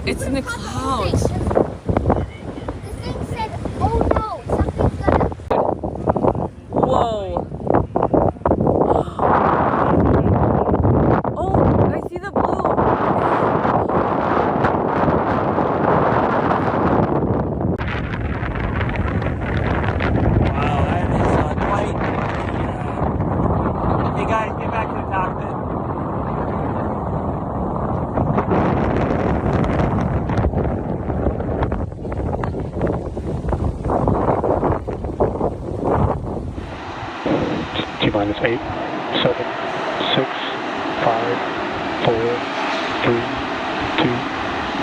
It's in the clouds. The thing said, oh no, something's gonna... Whoa. Oh, I see the blue. Wow, that is quite... Hey guys, get back to the cockpit. T-minus 8, 7, 6, 5, 4, 3, 2,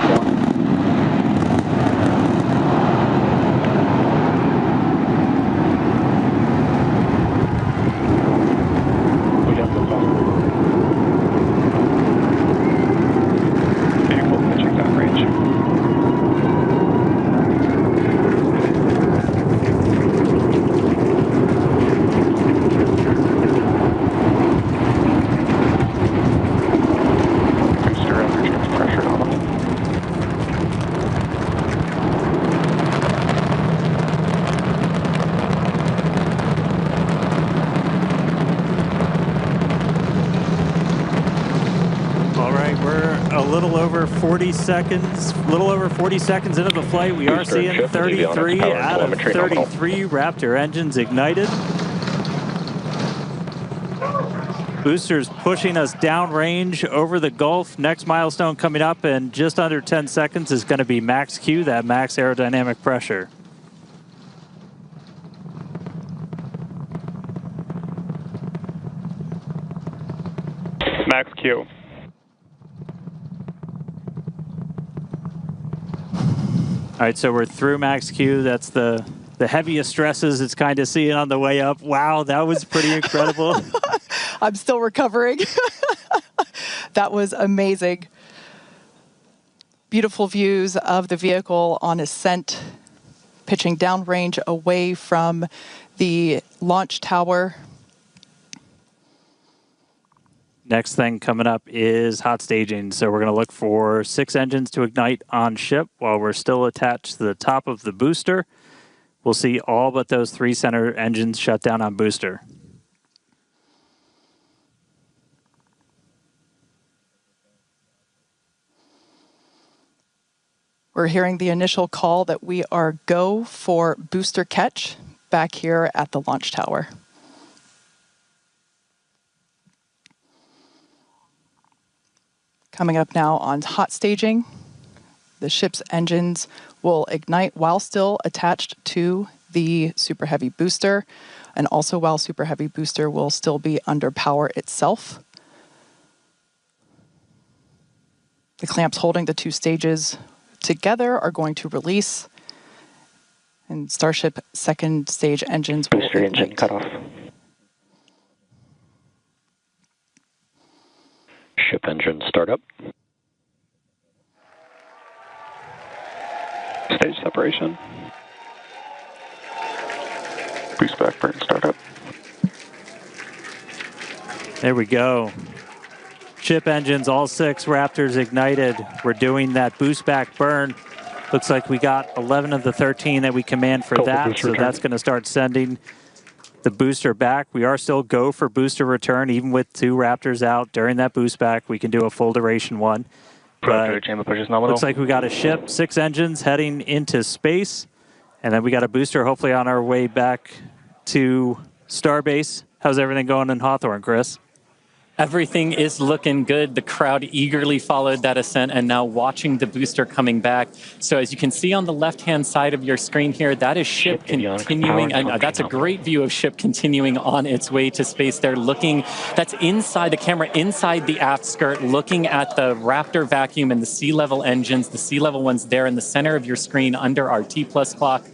1. We got the ball. Vehicle pitching down range. All right, we're a little over 40 seconds into the flight. We are seeing 33 out of 33 Raptor engines ignited. Boosters pushing us downrange over the Gulf. Next milestone coming up in just under 10 seconds is going to be max Q, that max aerodynamic pressure. Max Q. All right, so we're through max Q. That's the heaviest stresses it's kind of seeing on the way up. Wow, that was pretty incredible. I'm still recovering. That was amazing. Beautiful views of the vehicle on ascent, pitching downrange away from the launch tower. Next thing coming up is hot staging. So we're going to look for 6 engines to ignite on ship while we're still attached to the top of the booster. We'll see all but those 3 center engines shut down on booster. We're hearing the initial call that we are go for booster catch back here at the launch tower. Coming up now on hot staging, the ship's engines will ignite while still attached to the Super Heavy booster, and also while Super Heavy booster will still be under power itself. The clamps holding the 2 stages together are going to release, and Starship second stage engines will Booster engine ignite. cut off. Ship engine startup. Stage separation. Boost back burn startup. There we go. Ship engines, all 6 Raptors ignited. We're doing that boost back burn. Looks like we got 11 of the 13 that we command for that, so that's going to start sending the booster back. We are still go for booster return, even with 2 Raptors out during that boost back. We can do a full duration one. But looks like we got a ship, 6 engines heading into space, and then we got a booster hopefully on our way back to Starbase. How's everything going in Hawthorne, Chris? Everything is looking good. The crowd eagerly followed that ascent and now watching the booster coming back. So as you can see on the left-hand side of your screen here, that is ship continuing. And that's a great view of ship continuing on its way to space. They're looking, that's inside the camera, inside the aft skirt, looking at the Raptor vacuum and the sea level engines. The sea level ones there in the center of your screen under our T+ clock.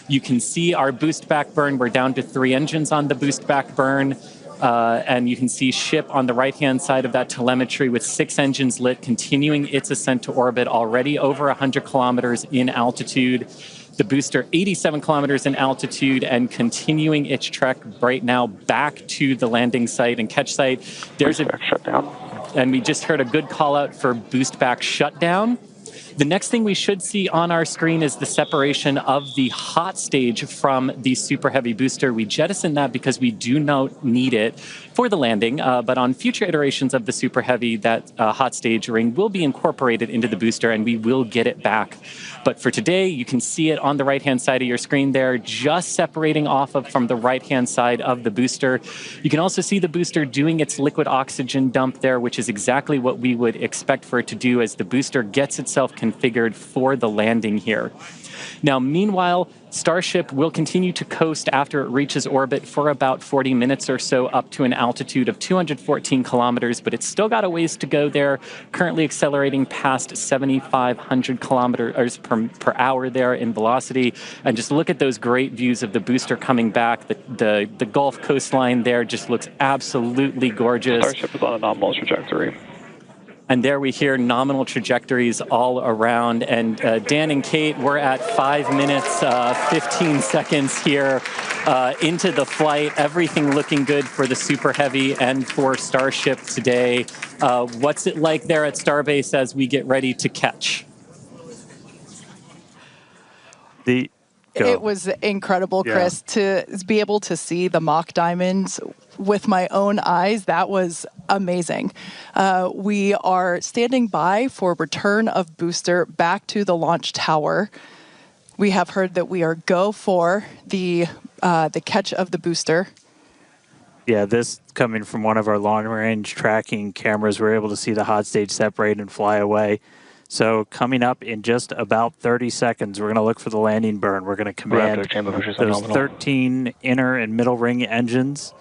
You can see our boost back burn. We're down to 3 engines on the boost back burn. And you can see ship on the right-hand side of that telemetry with 6 engines lit, continuing its ascent to orbit, already over 100 kilometers in altitude. The booster 87 kilometers in altitude and continuing its trek right now back to the landing site and catch site. There's a shutdown. And we just heard a good call out for boost back shutdown. The next thing we should see on our screen is the separation of the hot stage from the Super Heavy booster. We jettisoned that because we do not need it for the landing, but on future iterations of the Super Heavy, that hot stage ring will be incorporated into the booster and we will get it back. But for today, you can see it on the right-hand side of your screen there, just separating off from the right-hand side of the booster. You can also see the booster doing its liquid oxygen dump there, which is exactly what we would expect for it to do as the booster gets itself configured for the landing here. Now, meanwhile, Starship will continue to coast after it reaches orbit for about 40 minutes or so up to an altitude of 214 kilometers, but it's still got a ways to go there, currently accelerating past 7,500 kilometers per hour there in velocity. And just look at those great views of the booster coming back. The Gulf coastline there just looks absolutely gorgeous. Starship is on a nominal trajectory. And there we hear nominal trajectories all around. And Dan and Kate, we're at 5 minutes, 15 seconds here into the flight. Everything looking good for the Super Heavy and for Starship today. What's it like there at Starbase as we get ready to catch? It was incredible, Chris, to be able to see the mock diamonds with my own eyes. That was amazing. We are standing by for return of booster back to the launch tower. We have heard that we are go for the catch of the booster. Yeah, this coming from one of our long-range tracking cameras, we're able to see the hot stage separate and fly away. So coming up in just about 30 seconds, we're going to look for the landing burn. We're going to command those 13 inner and middle ring engines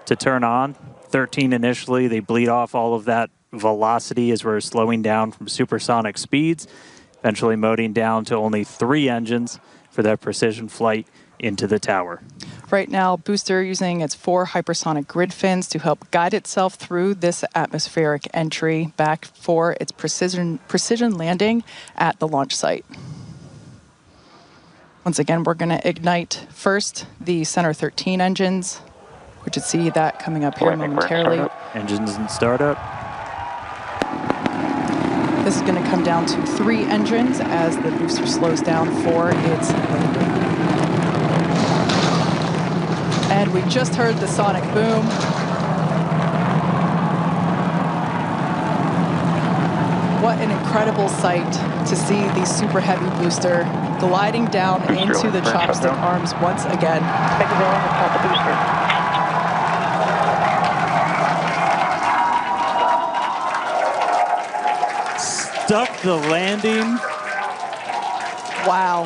to turn on. 13 initially, they bleed off all of that velocity as we're slowing down from supersonic speeds, eventually moding down to only 3 engines for that precision flight into the tower. Right now, booster using its 4 hypersonic grid fins to help guide itself through this atmospheric entry back for its precision landing at the launch site. Once again, we're going to ignite first the center 13 engines. We should see that coming up here momentarily. Engines in startup. This is going to come down to 3 engines as the booster slows down for its landing. And we just heard the sonic boom. What an incredible sight to see the Super Heavy booster gliding down into the chopstick arms once again. Stuck the landing. Wow.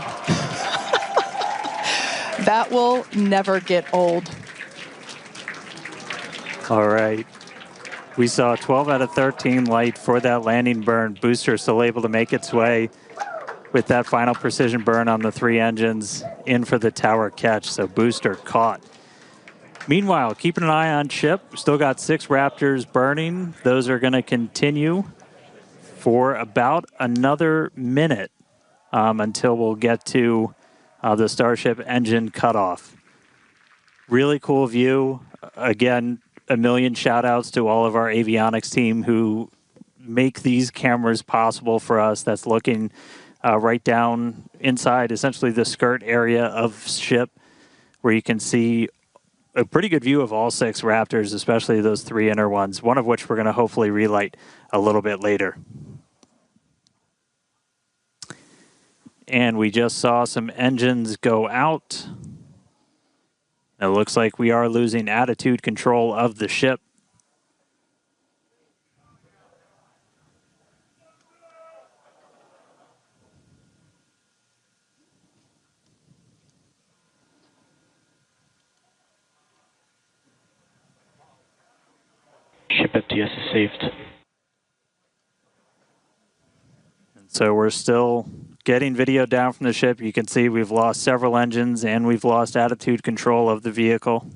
That will never get old. All right. We saw 12 out of 13 light for that landing burn. Booster still able to make its way with that final precision burn on the 3 engines in for the tower catch. So booster caught. Meanwhile, keeping an eye on Chip. Still got 6 Raptors burning. Those are going to continue for about another minute until we'll get to the Starship engine cutoff. Really cool view. Again, a million shout outs to all of our avionics team who make these cameras possible for us. That's looking right down inside essentially the skirt area of ship, where you can see a pretty good view of all 6 Raptors, especially those 3 inner ones, one of which we're going to hopefully relight a little bit later. And we just saw some engines go out. It looks like we are losing attitude control of the ship. Ship FTS is saved. And so we're still getting video down from the ship. You can see we've lost several engines and we've lost attitude control of the vehicle.